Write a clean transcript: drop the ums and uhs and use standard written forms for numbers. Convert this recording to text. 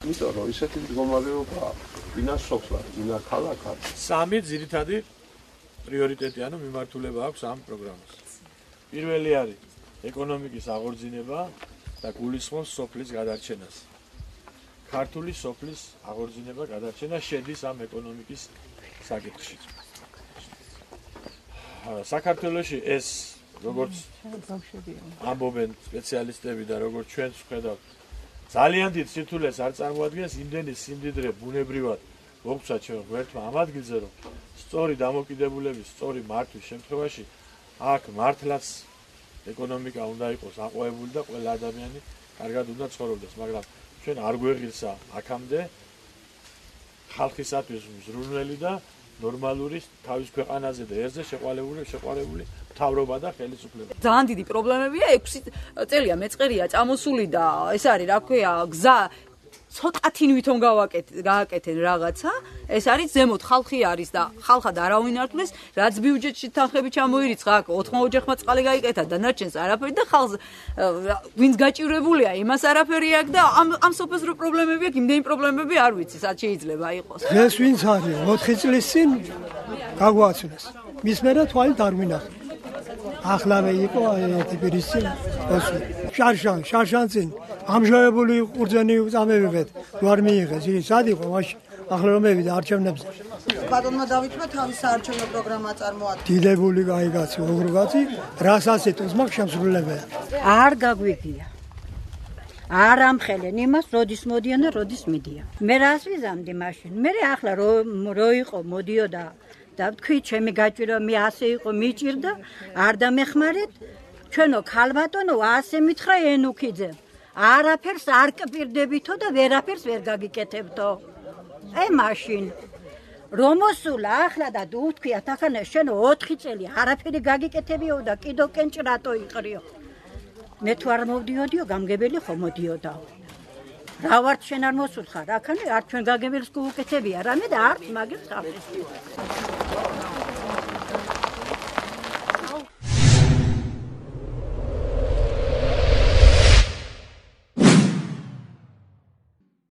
იმიტომ რომ ისეთი მდგომარეობა ინა სოფლად, ინა ქალაქად. სამი ძირითადი პრიორიტეტი, ანუ მიმართულება აქვს ამ პროგრამას. პირველი არის ეკონომიკის აღორძინება და გულისხმობს სოფლის გადარჩენას. ქართული სოფლის აღორძინება, გადარჩენა შედის ამ ეკონომიკის საკითხში. საქართველოში ეს როგორც ამბობენ სპეციალისტები და როგორც ჩვენც ვხედავთ, ძალიან დიდ სირთულეს არ წარმოადგენს იმდენი სიმდიდრე ბუნებრივად მოგვცა ჩვენ ღმერთმა ამ ადგილზე, რომ სწორი დამოკიდებულების, სწორი მართვის შემთხვევაში აქ მართლაც ეკონომიკა უნდა იყოს აყვავებული და ყველა ადამიანი კარგად უნდა ცხოვრობდეს, მაგრამ ჩვენ არ გვეღირსა აქამდე ხალხისათვის მზრუნველი და ნორმალური თავის ქვეყანაზე და ერთზე შეყვარებული მთავრობა და ხელისუფლება. ძალიან დიდი პრობლემებია, 6 წელია მეწყერია წამოსული და ეს არის, რა ქვია, გზა ცოტათი ვითომ გააკეთენ რაღაცა, ეს არის ზემოთ ხალხი არის და ხალხად არავინ არ თulis, რაც ბიუჯეტში თანხები ჩამოირიცხა, აქ 80 ოჯახმა წყალი გაიკეთა და ნარჩენს არაფერი და ხალხს ვინც გაჭირებულია, იმას არაფერი აქვს და ამ სოფელს რო პრობლემები აქვს, იმდენი პრობლემები არ ვიცი, სად შეიძლება იყოს. დღეს ვინც არის 4 წლის წინ გაგვაცნეს. მის მერე თვალით არ ვინახე. ახლავე იყო ერთი პირის წინ შარშან წინ ამჟავებული ყურძენი წამევიღეთ ვარ მიიღეს ის სად იყო მაშინ ახლა რომ მევიდა არჩევნებზე ბატონმა დავითმა თავის საარჩევნო პროგრამა წარმოადგინა დიდებული გაიგაცი უღრუგაცი რასაც იტოს მაგ შემსრულებელია არ გაგვიგია არ ამხელენ იმას როდის მოდიან და როდის მიდიან მე რას ვიზამდი მაშინ მე ახლა რო იყო მოდიოდა და თქვი ჩემი გაჭირა მე ასე იყო მიჭირდა არ დამეხმარეთ ჩვენო ქალბატონო ასე მითხრა ენუქიძე არაფერს არ კპირდებითო და ვერაფერს ვერ გაგიკეთებთო აი მაშინ რომოსულა ახლა და უთქვიათ ახლა შენ 4 წელი არაფერი გაგიკეთებიო და კიდო კენჭრატო იყრიო მე თუ არ მოვდიოდიო გამგებელი ხომ მოდიოდა რა ვარ შენ არ მოსულხარ ახლა არ ჩვენ გაგებელს გუკეთებია რამე და არ მაგის ხალხის